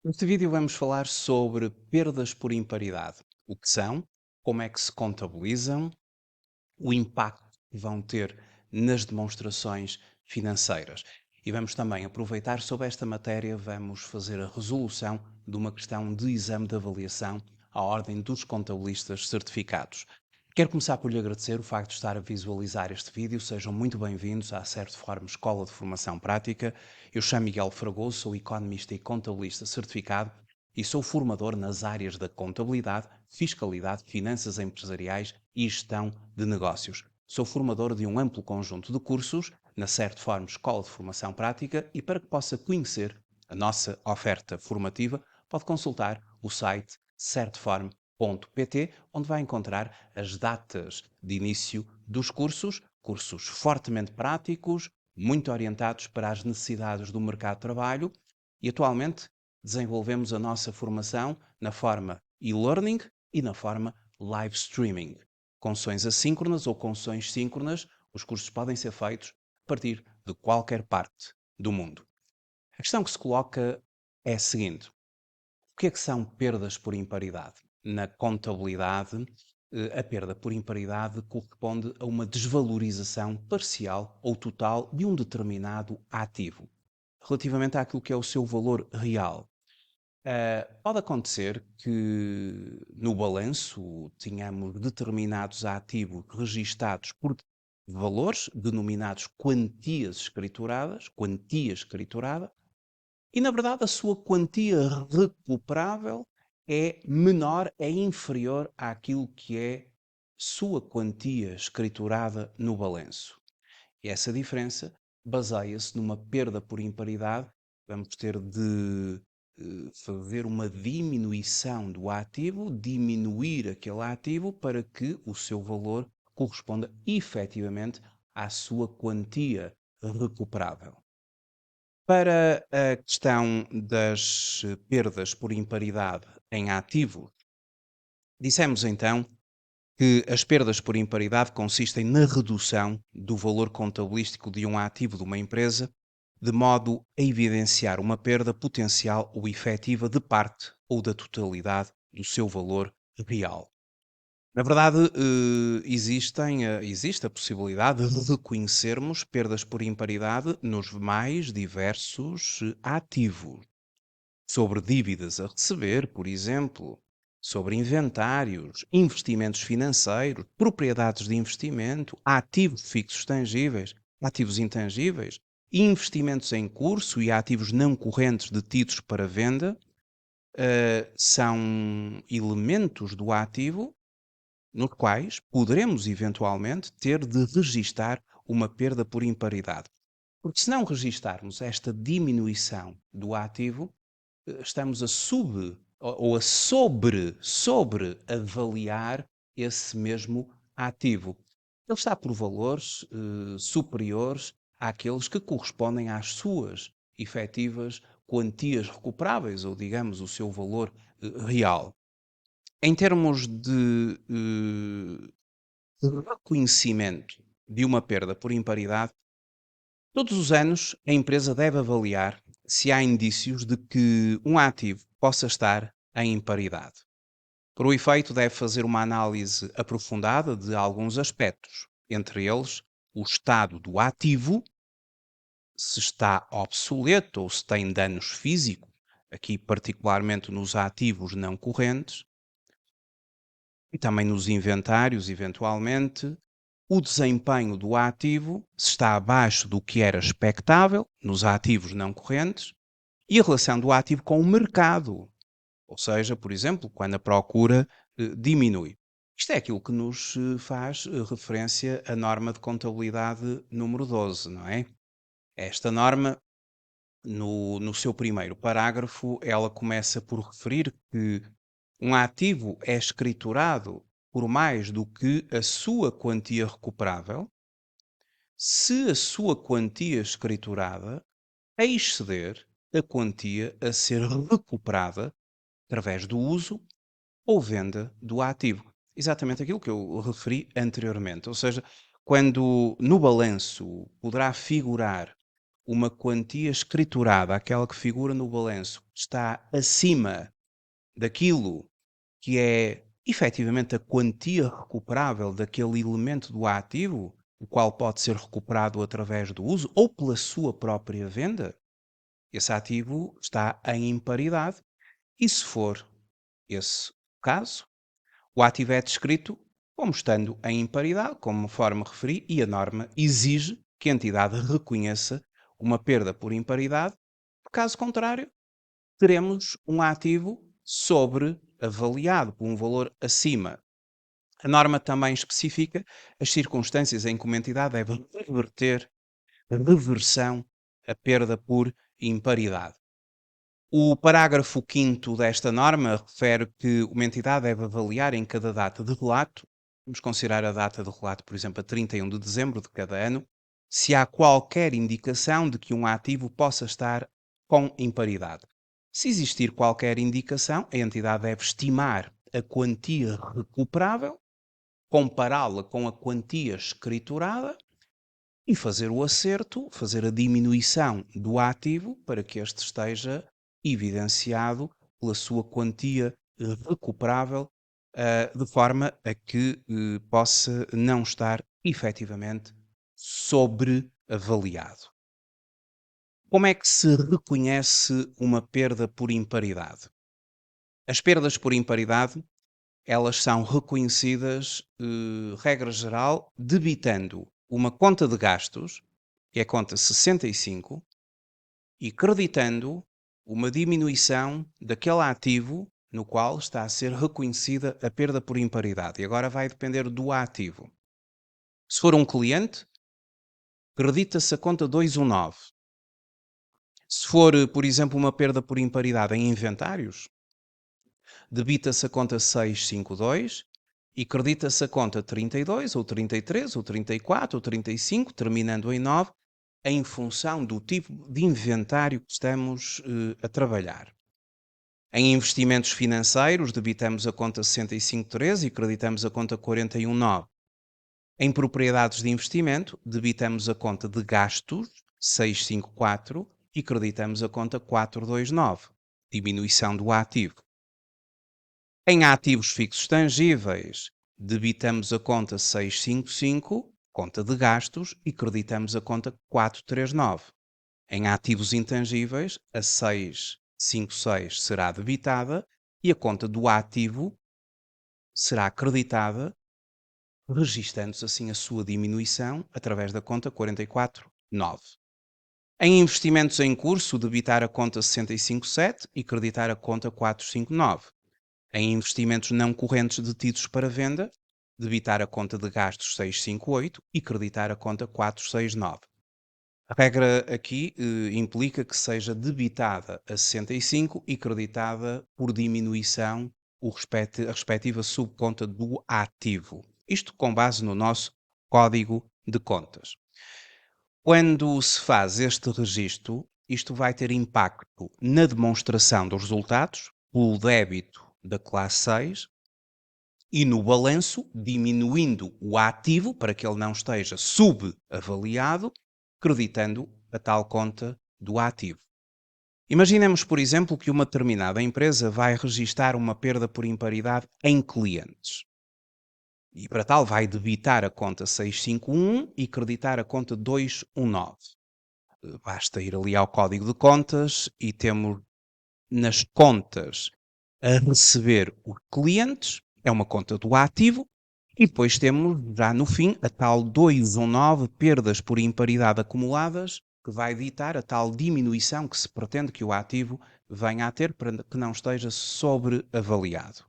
Neste vídeo vamos falar sobre perdas por imparidade. O que são, como é que se contabilizam, o impacto que vão ter nas demonstrações financeiras. E vamos também aproveitar sobre esta matéria, vamos fazer a resolução de uma questão de exame de avaliação à ordem dos contabilistas certificados. Quero começar por lhe agradecer o facto de estar a visualizar este vídeo. Sejam muito bem-vindos à Certiform Escola de Formação Prática. Eu chamo Miguel Fragoso, sou economista e contabilista certificado e sou formador nas áreas da contabilidade, fiscalidade, finanças empresariais e gestão de negócios. Sou formador de um amplo conjunto de cursos na Certform Escola de Formação Prática e para que possa conhecer a nossa oferta formativa, pode consultar o site certform.pt, onde vai encontrar as datas de início dos cursos, cursos fortemente práticos, muito orientados para as necessidades do mercado de trabalho e atualmente desenvolvemos a nossa formação na forma e-learning e na forma live streaming. Com sessões assíncronas ou com sessões síncronas, os cursos podem ser feitos a partir de qualquer parte do mundo. A questão que se coloca é a seguinte: o que é que são perdas por imparidade? Na contabilidade, a perda por imparidade corresponde a uma desvalorização parcial ou total de um determinado ativo, relativamente àquilo que é o seu valor real. Pode acontecer que no balanço tenhamos determinados ativos registados por valores denominados quantia escriturada, e na verdade a sua quantia recuperável é menor, é inferior àquilo que é sua quantia escriturada no balanço. E essa diferença baseia-se numa perda por imparidade. Vamos ter de fazer uma diminuição do ativo, diminuir aquele ativo para que o seu valor corresponda efetivamente à sua quantia recuperável. Para a questão das perdas por imparidade em ativo, dissemos então que as perdas por imparidade consistem na redução do valor contabilístico de um ativo de uma empresa, de modo a evidenciar uma perda potencial ou efetiva de parte ou da totalidade do seu valor real. Na verdade, existe a possibilidade de reconhecermos perdas por imparidade nos mais diversos ativos, sobre dívidas a receber, por exemplo, sobre inventários, investimentos financeiros, propriedades de investimento, ativos fixos tangíveis, ativos intangíveis, investimentos em curso e ativos não correntes detidos para venda, são elementos do ativo nos quais poderemos eventualmente ter de registar uma perda por imparidade. Porque se não registarmos esta diminuição do ativo, estamos a ou a sobre avaliar esse mesmo ativo. Ele está por valores superiores àqueles que correspondem às suas efetivas quantias recuperáveis, ou digamos, o seu valor real. Em termos de reconhecimento de uma perda por imparidade, todos os anos a empresa deve avaliar se há indícios de que um ativo possa estar em imparidade. Por o efeito, deve fazer uma análise aprofundada de alguns aspectos, entre eles o estado do ativo, se está obsoleto ou se tem danos físicos, aqui particularmente nos ativos não correntes, e também nos inventários, eventualmente, o desempenho do ativo, se está abaixo do que era expectável nos ativos não correntes, e a relação do ativo com o mercado, ou seja, por exemplo, quando a procura diminui. Isto é aquilo que nos faz referência à norma de contabilidade número 12, não é? Esta norma, no seu primeiro parágrafo, ela começa por referir que um ativo é escriturado por mais do que a sua quantia recuperável se a sua quantia escriturada exceder a quantia a ser recuperada através do uso ou venda do ativo. Exatamente aquilo que eu referi anteriormente. Ou seja, quando no balanço poderá figurar uma quantia escriturada, aquela que figura no balanço, está acima daquilo que é efetivamente a quantia recuperável daquele elemento do ativo, o qual pode ser recuperado através do uso ou pela sua própria venda, esse ativo está em imparidade. E se for esse o caso, o ativo é descrito como estando em imparidade, conforme referi, e a norma exige que a entidade reconheça uma perda por imparidade. Caso contrário, teremos um ativo sobreavaliado por um valor acima. A norma também especifica as circunstâncias em que uma entidade deve reverter a reversão, a perda por imparidade. O parágrafo 5º desta norma refere que uma entidade deve avaliar em cada data de relato, vamos considerar a data de relato, por exemplo, a 31 de dezembro de cada ano, se há qualquer indicação de que um ativo possa estar com imparidade. Se existir qualquer indicação, a entidade deve estimar a quantia recuperável, compará-la com a quantia escriturada e fazer o acerto, fazer a diminuição do ativo para que este esteja evidenciado pela sua quantia recuperável, de forma a que possa não estar efetivamente sobreavaliado. Como é que se reconhece uma perda por imparidade? As perdas por imparidade, elas são reconhecidas, regra geral, debitando uma conta de gastos, que é a conta 65, e creditando uma diminuição daquele ativo no qual está a ser reconhecida a perda por imparidade. E agora vai depender do ativo. Se for um cliente, credita-se a conta 219. Se for, por exemplo, uma perda por imparidade em inventários, debita-se a conta 652 e credita-se a conta 32, ou 33, ou 34, ou 35, terminando em 9, em função do tipo de inventário que estamos a trabalhar. Em investimentos financeiros, debitamos a conta 6513 e creditamos a conta 419. Em propriedades de investimento, debitamos a conta de gastos 654 e creditamos a conta 429, diminuição do ativo. Em ativos fixos tangíveis, debitamos a conta 655, conta de gastos, e creditamos a conta 439. Em ativos intangíveis, a 656 será debitada e a conta do ativo será creditada, registando-se assim a sua diminuição através da conta 449. Em investimentos em curso, debitar a conta 657 e creditar a conta 459. Em investimentos não correntes detidos para venda, debitar a conta de gastos 658 e creditar a conta 469. A regra aqui implica que seja debitada a 65 e creditada por diminuição a respectiva subconta do ativo. Isto com base no nosso código de contas. Quando se faz este registro, isto vai ter impacto na demonstração dos resultados, pelo débito da classe 6 e no balanço, diminuindo o ativo para que ele não esteja subavaliado, creditando a tal conta do ativo. Imaginemos, por exemplo, que uma determinada empresa vai registar uma perda por imparidade em clientes. E para tal vai debitar a conta 651 e creditar a conta 219. Basta ir ali ao código de contas e temos nas contas a receber os clientes, é uma conta do ativo, e depois temos já no fim a tal 219 perdas por imparidade acumuladas, que vai ditar a tal diminuição que se pretende que o ativo venha a ter para que não esteja sobreavaliado.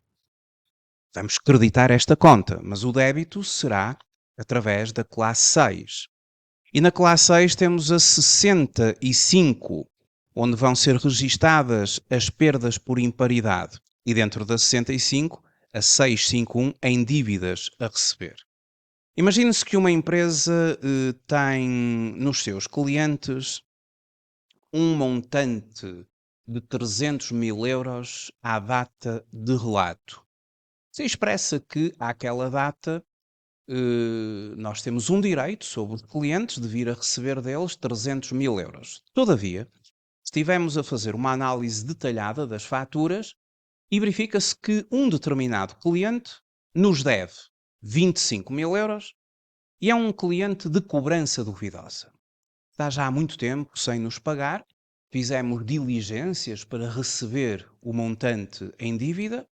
Vamos creditar esta conta, mas o débito será através da classe 6. E na classe 6 temos a 65, onde vão ser registadas as perdas por imparidade. E dentro da 65, a 651 em dívidas a receber. Imagine-se que uma empresa tem nos seus clientes um montante de 300 mil euros à data de relato. Se expressa que, àquela data, nós temos um direito sobre os clientes de vir a receber deles 300 mil euros. Todavia, estivemos a fazer uma análise detalhada das faturas e verifica-se que um determinado cliente nos deve 25 mil euros e é um cliente de cobrança duvidosa. Está já há muito tempo sem nos pagar, fizemos diligências para receber o montante em dívida,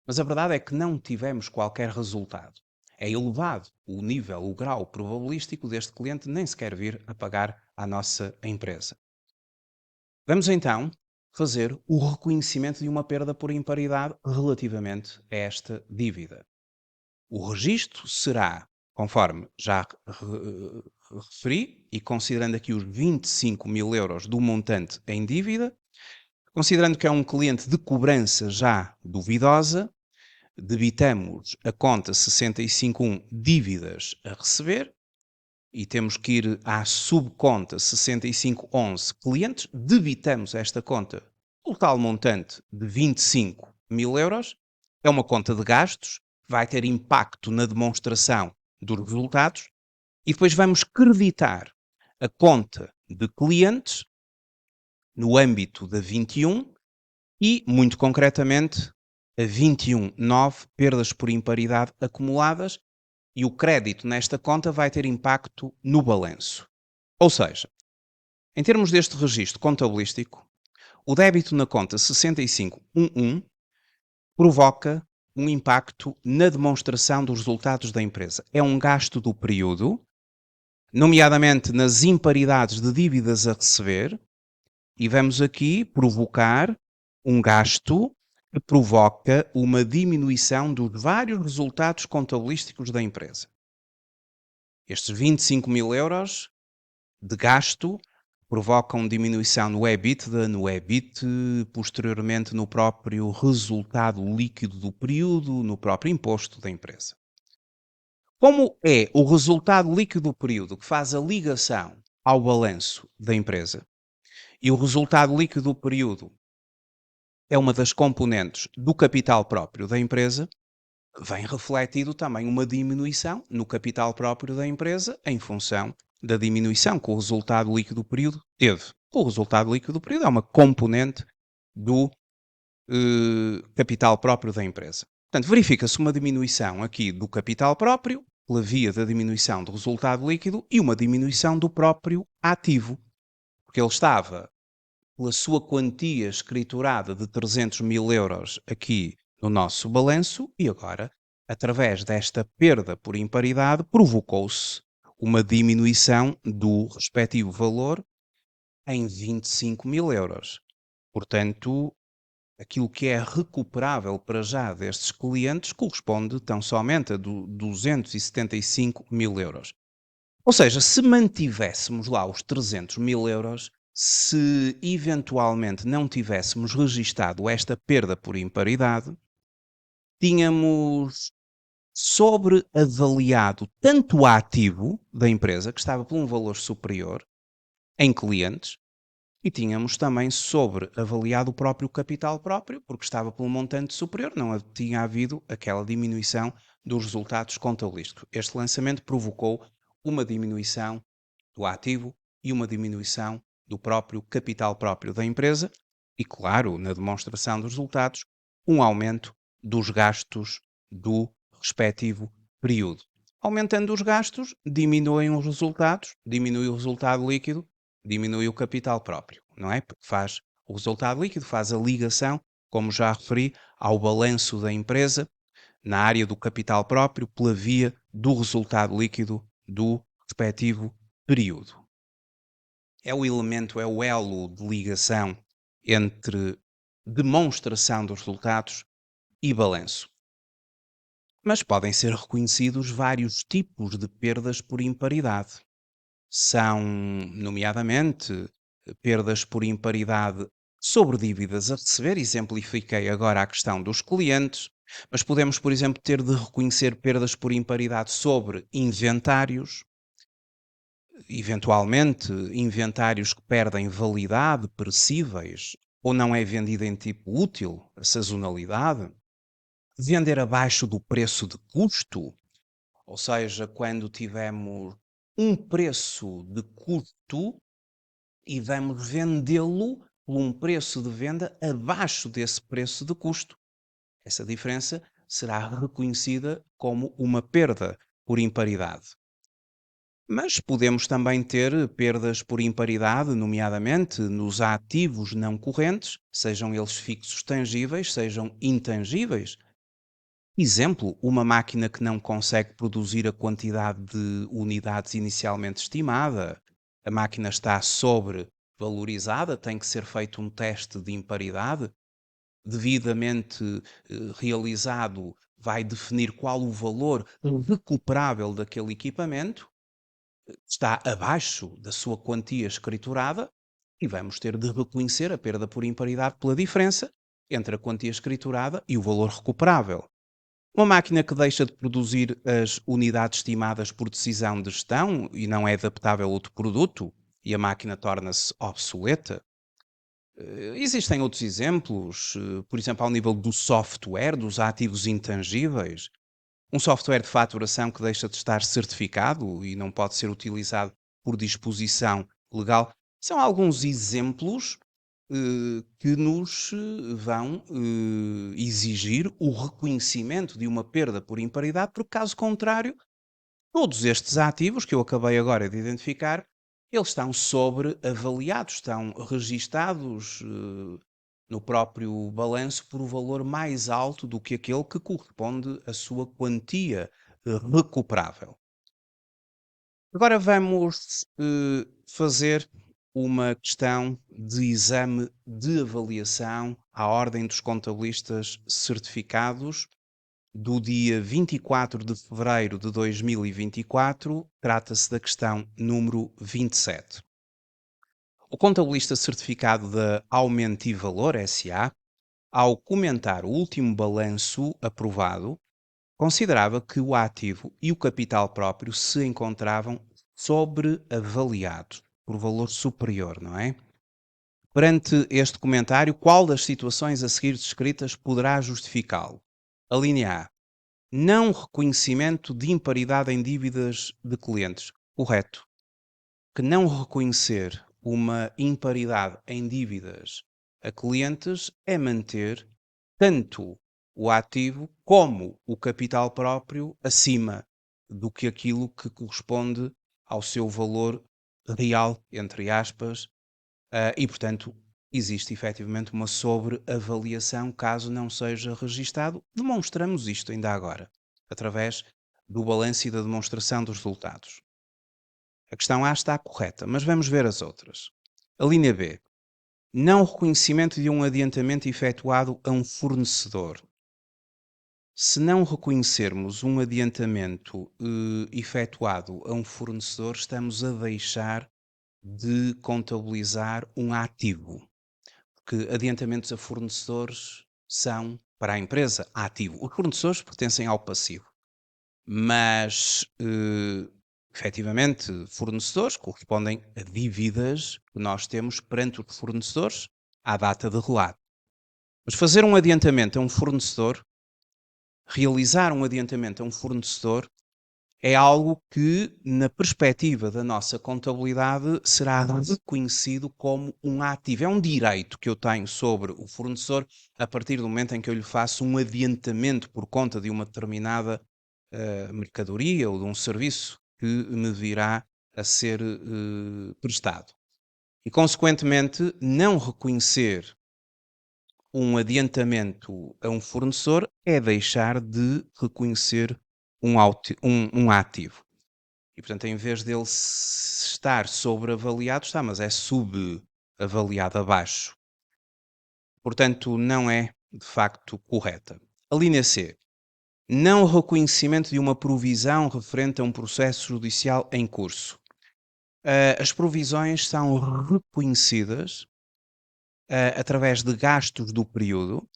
mas a verdade é que não tivemos qualquer resultado. É elevado o nível, o grau probabilístico deste cliente nem sequer vir a pagar à nossa empresa. Vamos então fazer o reconhecimento de uma perda por imparidade relativamente a esta dívida. O registro será, conforme já referi, e considerando aqui os 25 mil euros do montante em dívida, considerando que é um cliente de cobrança já duvidosa, debitamos a conta 651 dívidas a receber e temos que ir à subconta 6511 clientes, debitamos esta conta, o tal montante de 25 mil euros, é uma conta de gastos, vai ter impacto na demonstração dos resultados e depois vamos creditar a conta de clientes no âmbito da 21 e, muito concretamente, a 21.9, perdas por imparidade acumuladas, e o crédito nesta conta vai ter impacto no balanço. Ou seja, em termos deste registro contabilístico, o débito na conta 6511 provoca um impacto na demonstração dos resultados da empresa. É um gasto do período, nomeadamente nas imparidades de dívidas a receber, e vamos aqui provocar um gasto que provoca uma diminuição dos vários resultados contabilísticos da empresa. Estes 25 mil euros de gasto provocam diminuição no EBITDA, no EBIT, posteriormente no próprio resultado líquido do período, no próprio imposto da empresa. Como é o resultado líquido do período que faz a ligação ao balanço da empresa, e o resultado líquido do período é uma das componentes do capital próprio da empresa, vem refletido também uma diminuição no capital próprio da empresa em função da diminuição que o resultado líquido do período teve. O resultado líquido do período é uma componente do capital próprio da empresa. Portanto, verifica-se uma diminuição aqui do capital próprio, pela via da diminuição do resultado líquido, e uma diminuição do próprio ativo, porque ele estava, pela sua quantia escriturada de 300 mil euros aqui no nosso balanço, e agora, através desta perda por imparidade, provocou-se uma diminuição do respectivo valor em 25 mil euros. Portanto, aquilo que é recuperável para já destes clientes corresponde tão somente a 275 mil euros. Ou seja, se mantivéssemos lá os 300 mil euros, se eventualmente não tivéssemos registado esta perda por imparidade, tínhamos sobreavaliado tanto o ativo da empresa, que estava por um valor superior, em clientes, e tínhamos também sobreavaliado o próprio capital próprio, porque estava por um montante superior, não tinha havido aquela diminuição dos resultados contabilísticos. Este lançamento provocou uma diminuição do ativo e uma diminuição do próprio capital próprio da empresa e, claro, na demonstração dos resultados, um aumento dos gastos do respectivo período. Aumentando os gastos, diminuem os resultados, diminui o resultado líquido, diminui o capital próprio, não é? Porque faz o resultado líquido, faz a ligação, como já referi, ao balanço da empresa na área do capital próprio pela via do resultado líquido do respectivo período. É o elemento, é o elo de ligação entre demonstração dos resultados e balanço. Mas podem ser reconhecidos vários tipos de perdas por imparidade. São, nomeadamente, perdas por imparidade sobre dívidas a receber, exemplifiquei agora a questão dos clientes, mas podemos, por exemplo, ter de reconhecer perdas por imparidade sobre inventários, eventualmente inventários que perdem validade, perecíveis, ou não é vendido em tipo útil, a sazonalidade, vender abaixo do preço de custo, Ou seja, quando tivemos um preço de custo e vamos vendê-lo por um preço de venda abaixo desse preço de custo. Essa diferença será reconhecida como uma perda por imparidade. Mas podemos também ter perdas por imparidade, nomeadamente nos ativos não correntes, sejam eles fixos tangíveis, sejam intangíveis. Exemplo, uma máquina que não consegue produzir a quantidade de unidades inicialmente estimada, a máquina está sobrevalorizada, tem que ser feito um teste de imparidade, devidamente realizado, vai definir qual o valor recuperável daquele equipamento, está abaixo da sua quantia escriturada e vamos ter de reconhecer a perda por imparidade pela diferença entre a quantia escriturada e o valor recuperável. Uma máquina que deixa de produzir as unidades estimadas por decisão de gestão e não é adaptável a outro produto e a máquina torna-se obsoleta. Existem outros exemplos, por exemplo, ao nível do software, dos ativos intangíveis. Um software de faturação que deixa de estar certificado e não pode ser utilizado por disposição legal. São alguns exemplos que nos vão exigir o reconhecimento de uma perda por imparidade, porque caso contrário, todos estes ativos que eu acabei agora de identificar, eles estão sobreavaliados, estão registados no próprio balanço por um valor mais alto do que aquele que corresponde à sua quantia recuperável. Agora vamos fazer uma questão de exame de avaliação à Ordem dos Contabilistas Certificados do dia 24 de fevereiro de 2024. Trata-se da questão número 27. O contabilista certificado da Aumento e Valor S.A., ao comentar o último balanço aprovado, considerava que o ativo e o capital próprio se encontravam sobreavaliados, por valor superior, não é? Perante este comentário, qual das situações a seguir descritas poderá justificá-lo? A linha A. Não reconhecimento de imparidade em dívidas de clientes. Correto. Que não reconhecer uma imparidade em dívidas a clientes é manter tanto o ativo como o capital próprio acima do que aquilo que corresponde ao seu valor real, entre aspas, e, portanto, existe efetivamente uma sobreavaliação caso não seja registado. Demonstramos isto ainda agora, através do balanço e da demonstração dos resultados. A questão A está correta, mas vamos ver as outras. A linha B. Não reconhecimento de um adiantamento efetuado a um fornecedor. Se não reconhecermos um adiantamento efetuado a um fornecedor, estamos a deixar de contabilizar um ativo. Porque adiantamentos a fornecedores são, para a empresa, ativo. Os fornecedores pertencem ao passivo. Mas, efetivamente, fornecedores correspondem a dívidas que nós temos perante os fornecedores à data de relato. Mas fazer um adiantamento a um fornecedor, realizar um adiantamento a um fornecedor, é algo que, na perspectiva da nossa contabilidade, será reconhecido como um ativo. É um direito que eu tenho sobre o fornecedor a partir do momento em que eu lhe faço um adiantamento por conta de uma determinada mercadoria ou de um serviço que me virá a ser prestado. E, consequentemente, não reconhecer um adiantamento a um fornecedor é deixar de reconhecer um ativo. E, portanto, em vez dele estar sobreavaliado, está, mas é subavaliado abaixo. Portanto, não é, de facto, correta. A linha C. Não reconhecimento de uma provisão referente a um processo judicial em curso. As provisões são reconhecidas através de gastos do período,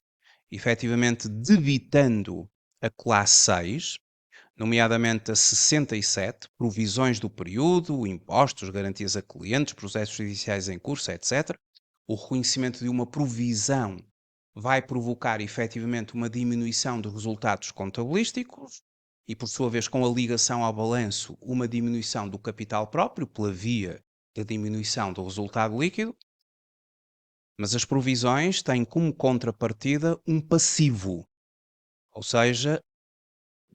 efetivamente debitando a classe 6, nomeadamente a 67, provisões do período, impostos, garantias a clientes, processos judiciais em curso, etc. O reconhecimento de uma provisão vai provocar efetivamente uma diminuição de resultados contabilísticos e, por sua vez, com a ligação ao balanço, uma diminuição do capital próprio pela via da diminuição do resultado líquido, mas as provisões têm como contrapartida um passivo, ou seja,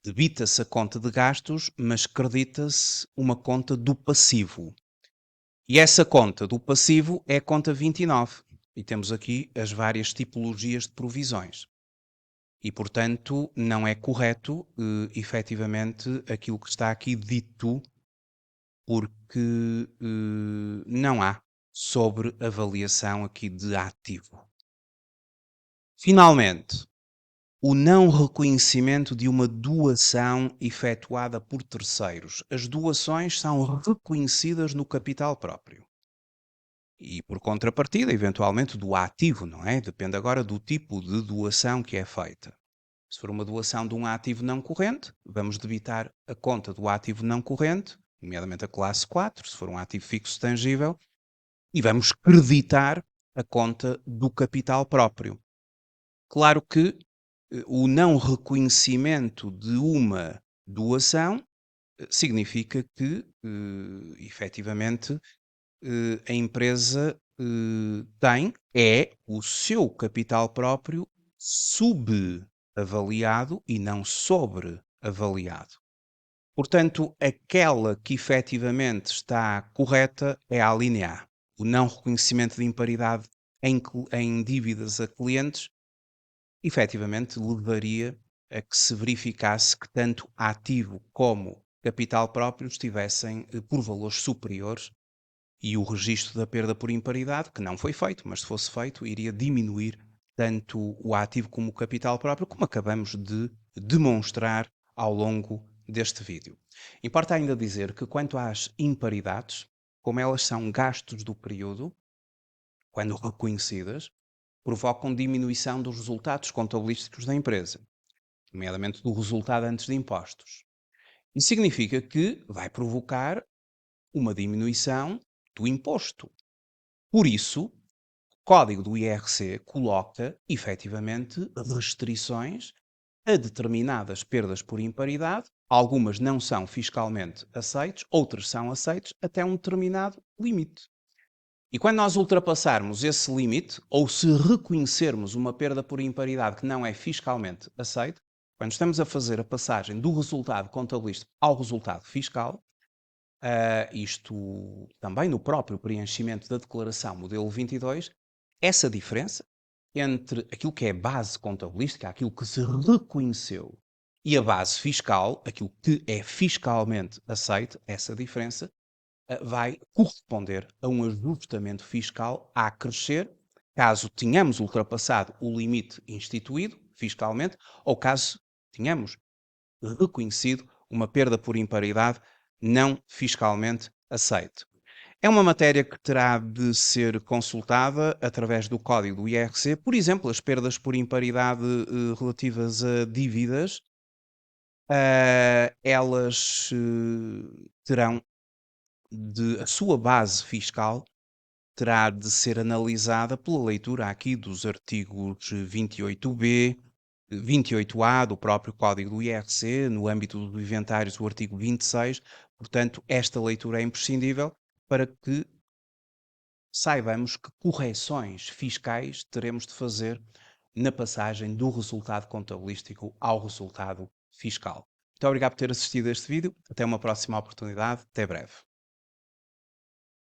debita-se a conta de gastos, mas credita-se uma conta do passivo. E essa conta do passivo é a conta 29. E temos aqui as várias tipologias de provisões. E, portanto, não é correto, efetivamente, aquilo que está aqui dito, porque não há sobreavaliação aqui de ativo. Finalmente, o não reconhecimento de uma doação efetuada por terceiros. As doações são reconhecidas no capital próprio. E por contrapartida, eventualmente, do ativo, não é? Depende agora do tipo de doação que é feita. Se for uma doação de um ativo não corrente, vamos debitar a conta do ativo não corrente, nomeadamente a classe 4, se for um ativo fixo tangível, e vamos creditar a conta do capital próprio. Claro que o não reconhecimento de uma doação significa que, efetivamente, a empresa é o seu capital próprio subavaliado e não sobreavaliado. Portanto, aquela que efetivamente está correta é a linha A. O não reconhecimento de imparidade em dívidas a clientes efetivamente levaria a que se verificasse que tanto ativo como capital próprio estivessem por valores superiores e o registro da perda por imparidade, que não foi feito, mas se fosse feito, iria diminuir tanto o ativo como o capital próprio, como acabamos de demonstrar ao longo deste vídeo. Importa ainda dizer que quanto às imparidades, como elas são gastos do período, quando reconhecidas, provocam diminuição dos resultados contabilísticos da empresa, nomeadamente do resultado antes de impostos. Isso significa que vai provocar uma diminuição do imposto. Por isso, o código do IRC coloca, efetivamente, restrições a determinadas perdas por imparidade. Algumas não são fiscalmente aceites, outras são aceites até um determinado limite. E quando nós ultrapassarmos esse limite, ou se reconhecermos uma perda por imparidade que não é fiscalmente aceita, quando estamos a fazer a passagem do resultado contabilístico ao resultado fiscal, isto também no próprio preenchimento da declaração modelo 22, essa diferença entre aquilo que é base contabilística, aquilo que se reconheceu, e a base fiscal, aquilo que é fiscalmente aceito, essa diferença vai corresponder a um ajustamento fiscal a crescer, caso tenhamos ultrapassado o limite instituído fiscalmente, ou caso tenhamos reconhecido uma perda por imparidade não fiscalmente aceite. É uma matéria que terá de ser consultada através do código do IRC, por exemplo, as perdas por imparidade relativas a dívidas, elas terão a sua base fiscal terá de ser analisada pela leitura aqui dos artigos 28b, 28A do próprio Código do IRC, no âmbito dos inventários, o artigo 26. Portanto, esta leitura é imprescindível para que saibamos que correções fiscais teremos de fazer na passagem do resultado contabilístico ao resultado fiscal. Muito obrigado por ter assistido a este vídeo. Até uma próxima oportunidade. Até breve.